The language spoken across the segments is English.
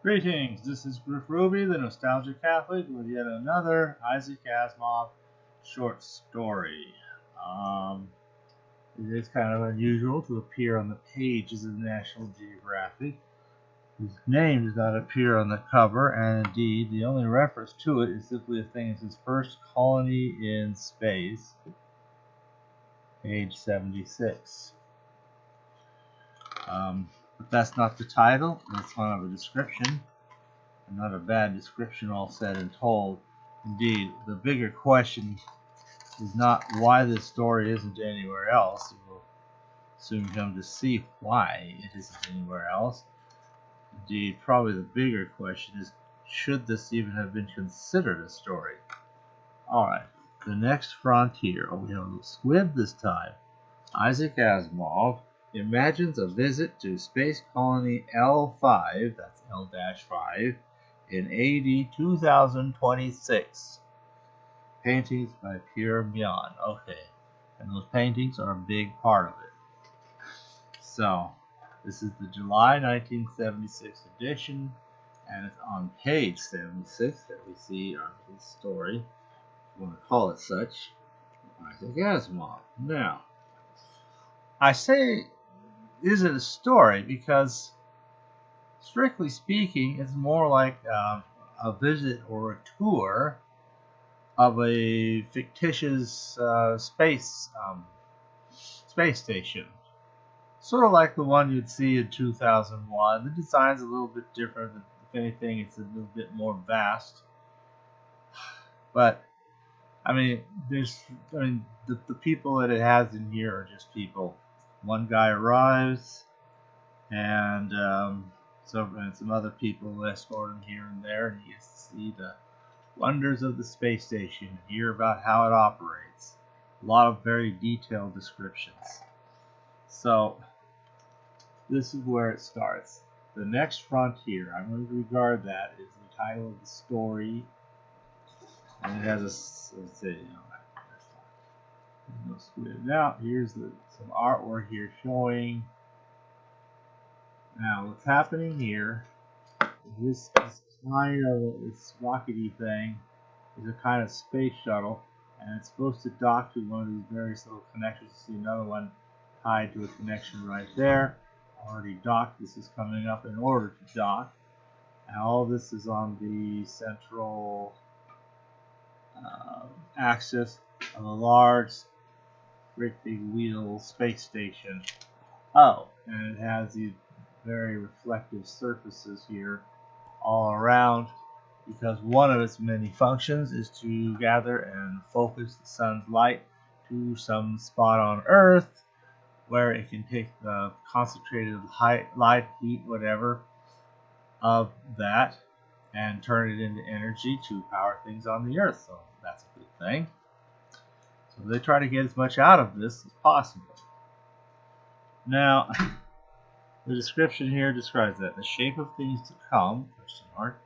Greetings, this is Griff Ruby, the Nostalgic Catholic, with yet another Isaac Asimov short story. It is kind of unusual to appear on the pages of National Geographic. His name does not appear on the cover, and indeed, the only reference to it is simply a thing as his first colony in space, page 76. But that's not the title, it's kind of a description. And not a bad description, all said and told. Indeed, the bigger question is not why this story isn't anywhere else. You will soon come to see why it isn't anywhere else. Indeed, probably the bigger question is, should this even have been considered a story? Alright, the next frontier. We have a squib this time. Isaac Asimov imagines a visit to space colony L5, that's L-5, in AD 2026. Paintings by Pierre Mion. Okay, and those paintings are a big part of it. So, this is the July 1976 edition, and it's on page 76 that we see our little story, if you want to call it such, Isaac Asimov. Now, I say, is it a story? Because, strictly speaking, it's more like a visit or a tour of a fictitious space station. Sort of like the one you'd see in 2001. The design's a little bit different. If anything, it's a little bit more vast. But, the people that it has in here are just people. One guy arrives, and some other people escort him here and there, and he gets to see the wonders of the space station, hear about how it operates. A lot of very detailed descriptions. So, this is where it starts. The Next Frontier. I'm going to regard that as the title of the story. And it has now, here's some artwork here showing. Now, what's happening here is this rockety thing is a kind of space shuttle, and it's supposed to dock to one of these various little connectors. You see another one tied to a connection right there. Already docked. This is coming up in order to dock. And all this is on the central axis of a large, great big wheel space station. Oh, and it has these very reflective surfaces here all around, because one of its many functions is to gather and focus the sun's light to some spot on Earth where it can take the concentrated light, heat, whatever, of that and turn it into energy to power things on the Earth. So that's a good thing. So they try to get as much out of this as possible. Now, the description here describes that the shape of things to come, question mark,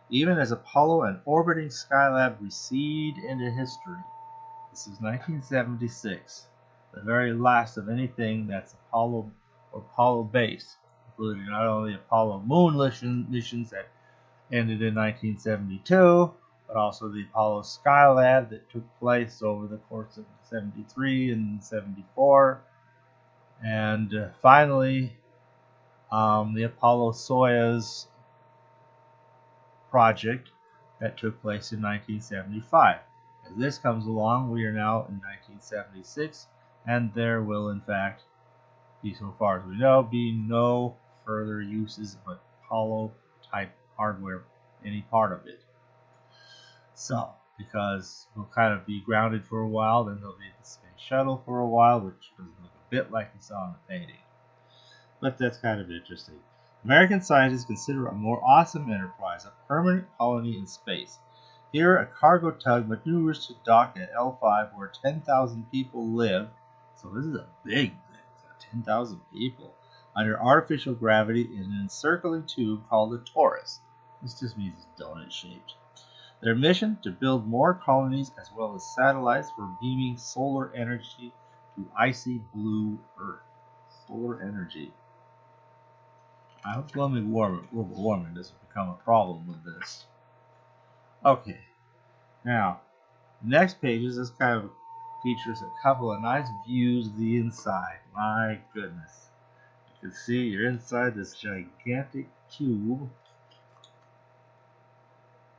even as Apollo and orbiting Skylab recede into history. This is 1976, the very last of anything that's Apollo or Apollo-based, including not only Apollo moon missions that ended in 1972, but also the Apollo Skylab that took place over the course of 73 and 74, and finally, the Apollo-Soyuz project that took place in 1975. As this comes along, we are now in 1976, and there will, in fact, be, so far as we know, be no further uses of Apollo-type hardware, any part of it. So, because we'll kind of be grounded for a while, then there'll be the space shuttle for a while, which doesn't look a bit like you saw in the painting. But that's kind of interesting. American scientists consider a more awesome enterprise, a permanent colony in space. Here, a cargo tug maneuvers to dock at L5 where 10,000 people live. So this is a big thing, 10,000 people, under artificial gravity in an encircling tube called a torus. This just means it's donut-shaped. Their mission, to build more colonies as well as satellites for beaming solar energy to icy blue Earth. Solar energy. I hope global warming doesn't become a problem with this. Okay, now next pages, this kind of features a couple of nice views of the inside. My goodness. You can see you're inside this gigantic cube.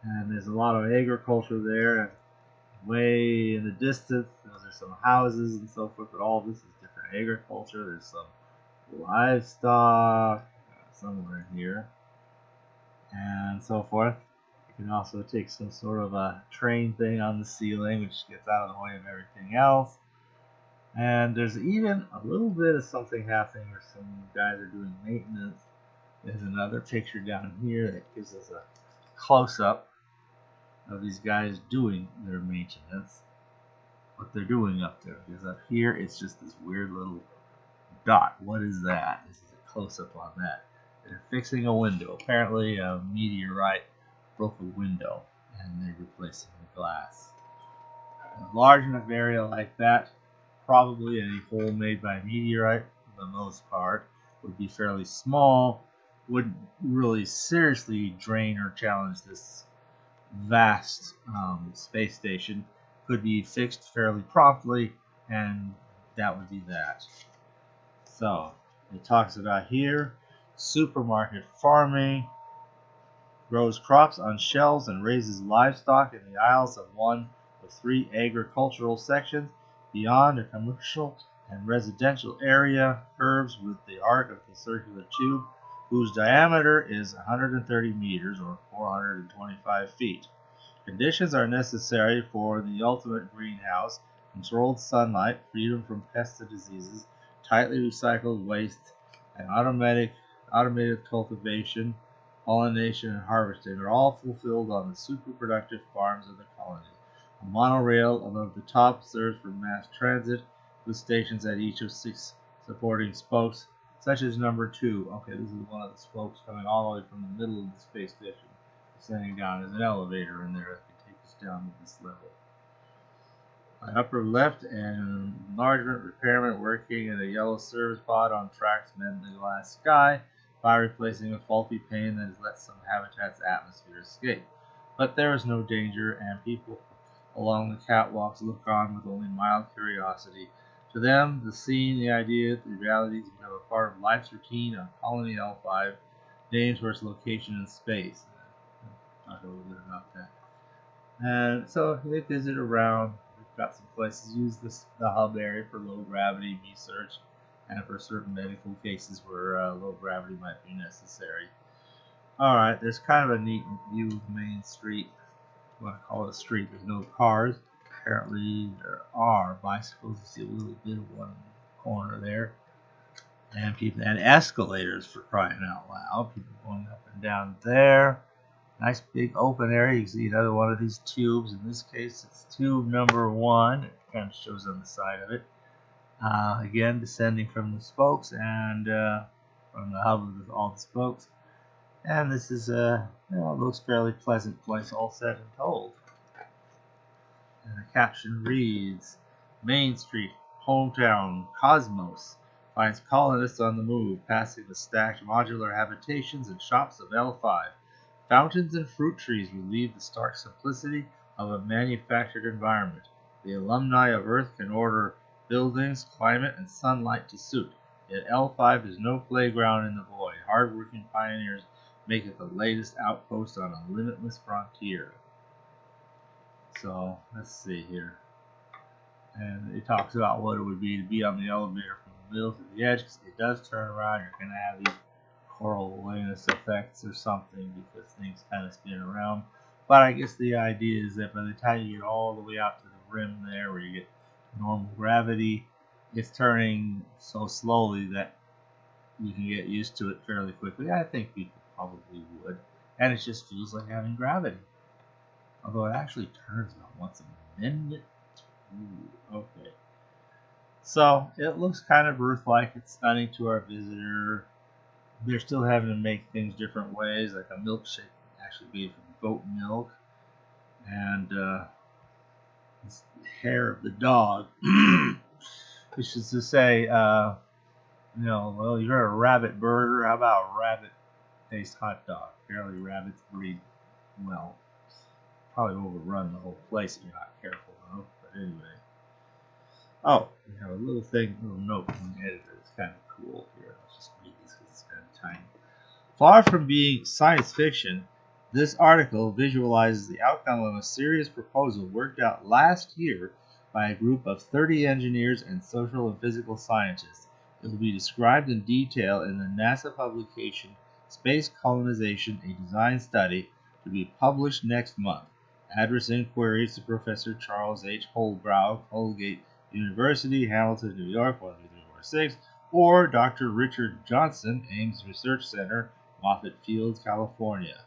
And there's a lot of agriculture there. And way in the distance, there's some houses and so forth. But all this is different agriculture. There's some livestock somewhere in here. And so forth. You can also take some sort of a train thing on the ceiling, which gets out of the way of everything else. And there's even a little bit of something happening where some guys are doing maintenance. There's another picture down here that gives us a close-up of these guys doing their maintenance. What they're doing up there. Because up here, it's just this weird little dot. What is that? This is a close-up on that. They're fixing a window. Apparently, a meteorite broke a window, and they're replacing the glass. A large enough area like that, probably any hole made by a meteorite, for the most part, would be fairly small, wouldn't really seriously drain or challenge this vast space station, could be fixed fairly promptly, and that would be that. So, it talks about here, supermarket farming, grows crops on shelves and raises livestock in the aisles of one of 3 agricultural sections. Beyond a commercial and residential area curves with the arc of the circular tube, whose diameter is 130 meters or 425 feet. Conditions are necessary for the ultimate greenhouse: controlled sunlight, freedom from pests and diseases, tightly recycled waste, and automated cultivation, pollination, and harvesting are all fulfilled on the super-productive farms of the colony. A monorail above the top serves for mass transit, with stations at each of 6 supporting spokes, such as number 2. Okay, this is one of the spokes coming all the way from the middle of the space station, descending down. There's an elevator in there that can take us down to this level. My upper left, an enlargement repairman working in a yellow service pod on tracks mend the glass sky by replacing a faulty pane that has let some habitat's atmosphere escape. But there is no danger, and people along the catwalks look on with only mild curiosity. To them, the scene, the idea, the realities become a part of life's routine on Colony L5, named for its location in space. Talk a little bit about that. And so they visit around. We've got some places use the hub area for low gravity research and for certain medical cases where low gravity might be necessary. Alright, there's kind of a neat view of Main Street. I want to call it a street. There's no cars. Apparently there are bicycles. You see a little bit of one in the corner there. And people, and escalators, for crying out loud. People going up and down there. Nice big open area. You can see another one of these tubes. In this case, it's tube number 1. It kind of shows on the side of it. Again, descending from the spokes and from the hub of all the spokes. And this is it looks fairly pleasant place, all said and told. And the caption reads, Main Street, hometown, Cosmos, finds colonists on the move, passing the stacked modular habitations and shops of L5. Fountains and fruit trees relieve the stark simplicity of a manufactured environment. The alumni of Earth can order buildings, climate, and sunlight to suit. Yet L5 is no playground in the void. Hard-working pioneers make it the latest outpost on a limitless frontier. So, let's see here. And it talks about what it would be to be on the elevator from the middle to the edge, because it does turn around. You're going to have these Coriolanus effects or something, because things kind of spin around. But I guess the idea is that by the time you get all the way out to the rim there, where you get normal gravity, it's turning so slowly that you can get used to it fairly quickly. I think people probably would. And it just feels like having gravity. Although it actually turns about once a minute. Ooh, okay. So it looks kind of Earth-like. It's stunning to our visitor. They're still having to make things different ways, like a milkshake actually made from goat milk. And this hair of the dog. Which is to say, well, you're a rabbit burger. How about a rabbit taste hot dog. Apparently rabbits breed well. Probably overrun the whole place if you're not careful, though. But anyway. Oh, we have a little note from the editor. It's kind of cool here. Let's just read this because it's kind of tiny. Far from being science fiction, this article visualizes the outcome of a serious proposal worked out last year by a group of 30 engineers and social and physical scientists. It will be described in detail in the NASA publication Space Colonization, a Design Study, to be published next month. Address inquiries to Professor Charles H. Holbrow, Colgate University, Hamilton, New York, 12346, or Dr. Richard Johnson, Ames Research Center, Moffett Field, California.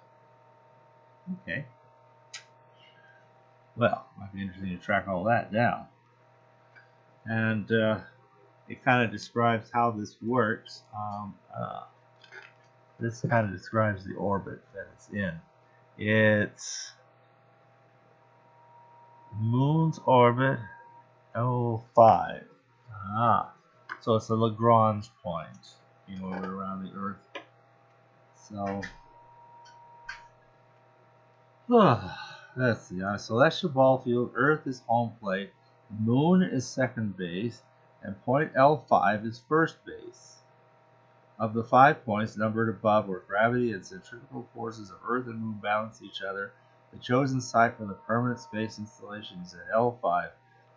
Okay. Well, might be interesting to track all that down. And it kind of describes how this works. This kind of describes the orbit that it's in. It's Moon's orbit L5. So it's a Lagrange point, around the Earth. So, let's see. On a celestial ball field, Earth is home plate, Moon is second base, and point L5 is first base. Of the 5 points numbered above where gravity and centrifugal forces of Earth and Moon balance each other, the chosen site for the permanent space installation is at L5.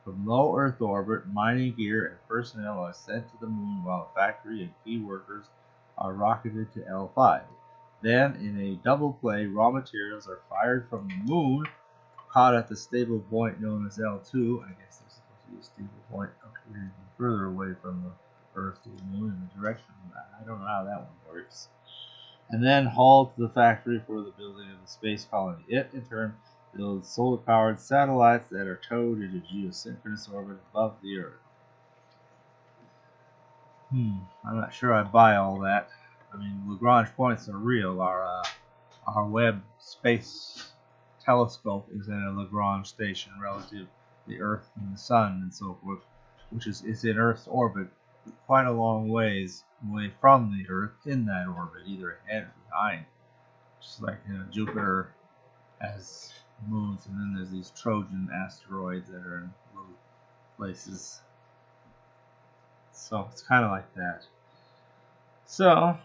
From low Earth orbit, mining gear and personnel are sent to the Moon while the factory and key workers are rocketed to L5. Then, in a double play, raw materials are fired from the Moon, caught at the stable point known as L2. I guess there's supposed to be a stable point up here even further away from the Earth to the Moon in the direction of that. I don't know how that one works. And then hauled to the factory for the building of the space colony. It, in turn, builds solar-powered satellites that are towed into geosynchronous orbit above the Earth. I'm not sure I buy all that. I mean, Lagrange points are real. Our Webb space telescope is in a Lagrange station relative to the Earth and the Sun and so forth, which is in Earth's orbit, quite a long ways away from the Earth in that orbit, either ahead or behind. Just like Jupiter has moons, and then there's these Trojan asteroids that are in little places. So it's kind of like that. So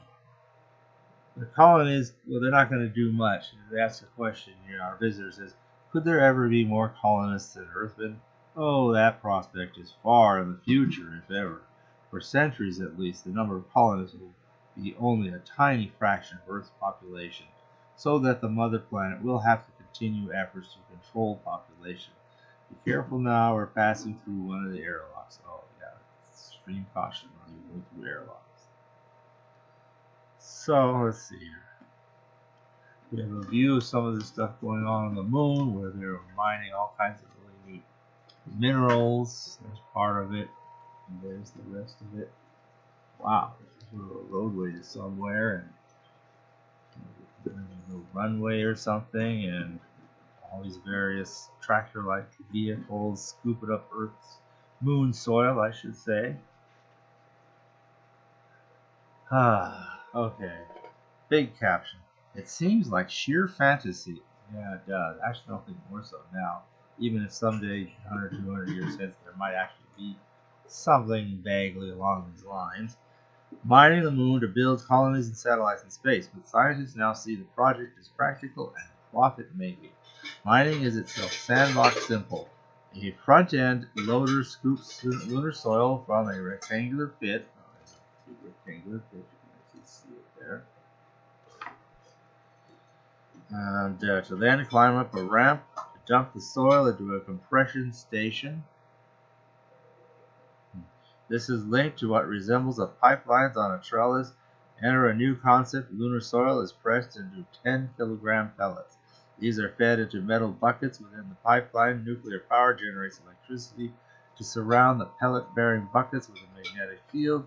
the colonies, well, they're not going to do much. They ask a question here. Our visitor says, could there ever be more colonists than Earthmen? Oh, that prospect is far in the future, if ever. For centuries at least, the number of colonists will be only a tiny fraction of Earth's population, so that the mother planet will have to continue efforts to control population. Be careful now, we're passing through one of the airlocks. Oh, yeah, extreme caution when you go through airlocks. So, let's see here. We have a view of some of the stuff going on the Moon, where they're mining all kinds of really neat minerals. There's part of it, and there's the rest of it. Wow, there's a roadway to somewhere, and a runway or something, and all these various tractor-like vehicles scooping up Earth's moon soil, I should say. Okay. Big caption. It seems like sheer fantasy. Yeah, it does. Actually, I don't think more so now. Even if someday, 100, 200 years hence, there might actually be something vaguely along these lines. Mining the Moon to build colonies and satellites in space, but scientists now see the project as practical and profit-making. Mining is itself sandbox simple. A front-end loader scoops lunar soil from a rectangular pit. You can actually see it there. And to then climb up a ramp to dump the soil into a compression station. This is linked to what resembles a pipelines on a trellis. Enter a new concept. Lunar soil is pressed into 10-kilogram pellets. These are fed into metal buckets within the pipeline. Nuclear power generates electricity to surround the pellet-bearing buckets with a magnetic field.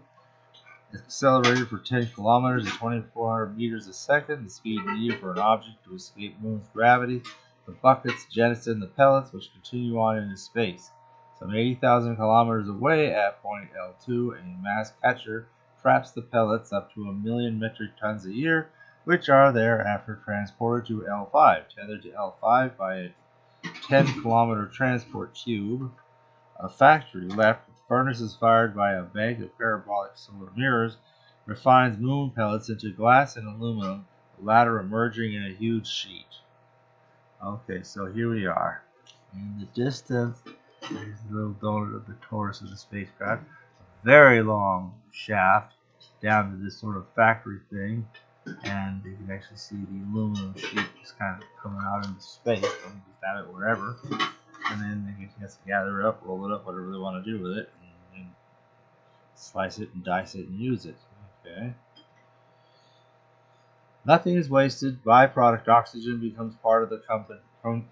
It's accelerated for 10 kilometers at 2,400 meters a second, the speed needed for an object to escape Moon's gravity. The buckets jettison the pellets, which continue on into space. Some 80,000 kilometers away at point L2, a mass catcher traps the pellets up to 1 million metric tons a year. which are thereafter transported to L5, tethered to L5 by a 10-kilometer transport tube. A factory left with furnaces fired by a bank of parabolic solar mirrors refines moon pellets into glass and aluminum, the latter emerging in a huge sheet. Okay, so here we are. In the distance, there's the little donut of the torus of the spacecraft. A very long shaft down to this sort of factory thing. And you can actually see the aluminum sheet just kind of coming out into space. You can just have it wherever. And then they can just gather it up, roll it up, whatever they want to do with it. And slice it and dice it and use it. Okay. Nothing is wasted. Byproduct oxygen becomes part of the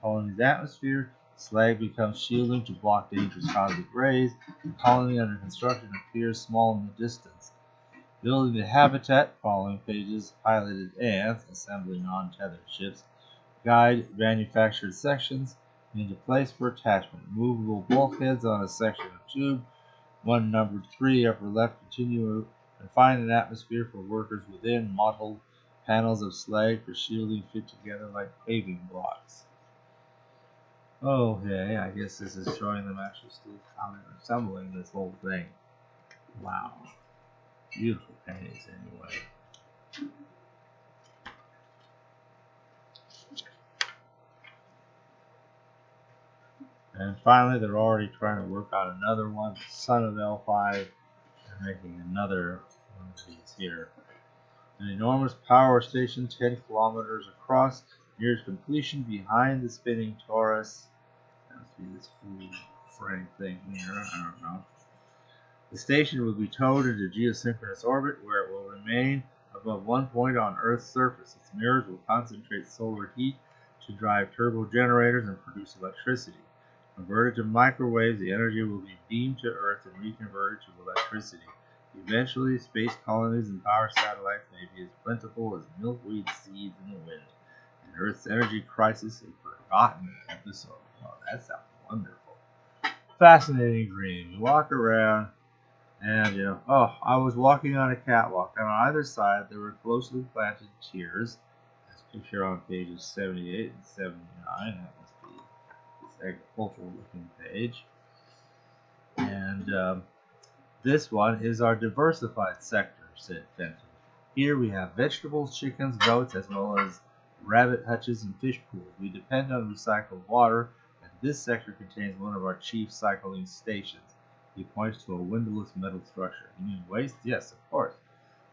colony's atmosphere. Slag becomes shielding to block dangerous cosmic rays. The colony under construction appears small in the distance. Building the habitat, following pages, piloted ants, assembling non-tethered ships, guide manufactured sections into place for attachment. Movable bulkheads on a section of tube. One numbered 3, upper left, continue and find an atmosphere for workers within. Mottled panels of slag for shielding fit together like paving blocks. Okay, I guess this is showing them actually still assembling this whole thing. Wow. Beautiful paintings anyway. And finally, they're already trying to work on another one, Son of L5. They're making another one of these here. An enormous power station 10 kilometers across nears completion behind the spinning torus. That must be this food frame thing here, I don't know. The station will be towed into geosynchronous orbit where it will remain above one point on Earth's surface. Its mirrors will concentrate solar heat to drive turbo generators and produce electricity. Converted to microwaves, the energy will be beamed to Earth and reconverted to electricity. Eventually, space colonies and power satellites may be as plentiful as milkweed seeds in the wind. And Earth's energy crisis a forgotten episode. Oh, that sounds wonderful. Fascinating dream. You walk around and, I was walking on a catwalk, and on either side there were closely planted tiers. This picture on pages 78 and 79. That must be this agricultural looking page. And this one is our diversified sector, said Fenton. Here we have vegetables, chickens, goats, as well as rabbit hutches and fish pools. We depend on recycled water, and this sector contains one of our chief cycling stations. He points to a windowless metal structure. You mean waste? Yes, of course.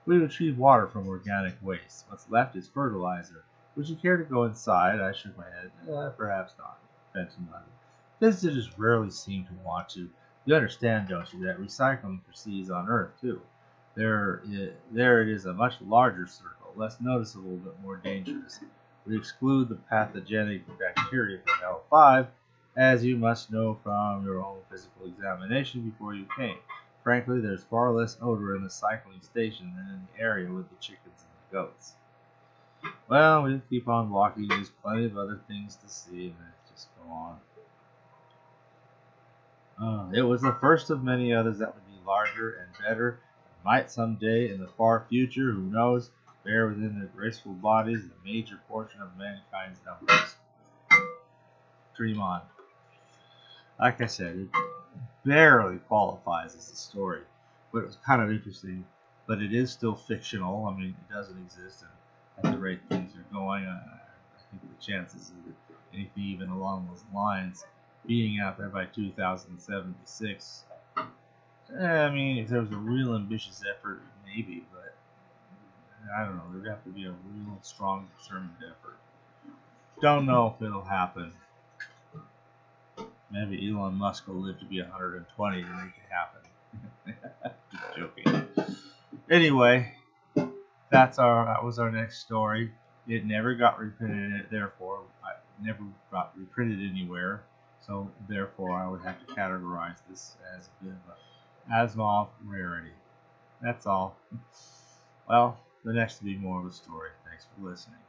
We retrieve water from organic waste. What's left is fertilizer. Would you care to go inside? I shook my head. Perhaps not. Fenton nodded. Visitors rarely seem to want to. You understand, don't you, that recycling proceeds on Earth, too. There it is a much larger circle, less noticeable but more dangerous. We exclude the pathogenic bacteria from L5, as you must know from your own physical examination before you came. Frankly, there's far less odor in the cycling station than in the area with the chickens and the goats. Well, we'll keep on walking. There's plenty of other things to see, and just go on. It was the first of many others that would be larger and better, and might someday in the far future, who knows, bear within their graceful bodies the major portion of mankind's numbers. Dream on. Like I said, it barely qualifies as a story, but it was kind of interesting. But it is still fictional. I mean, it doesn't exist, and at the rate things are going, I think the chances of anything even along those lines being out there by 2076. I mean, if there was a real ambitious effort, maybe, but I don't know. There'd have to be a real strong, determined effort. Don't know if it'll happen. Maybe Elon Musk will live to be 120 to make it happen. Just joking. Anyway, that was our next story. It never got reprinted, therefore, never got reprinted anywhere. So, therefore, I would have to categorize this as a bit of an Asimov rarity. That's all. Well, the next will be more of a story. Thanks for listening.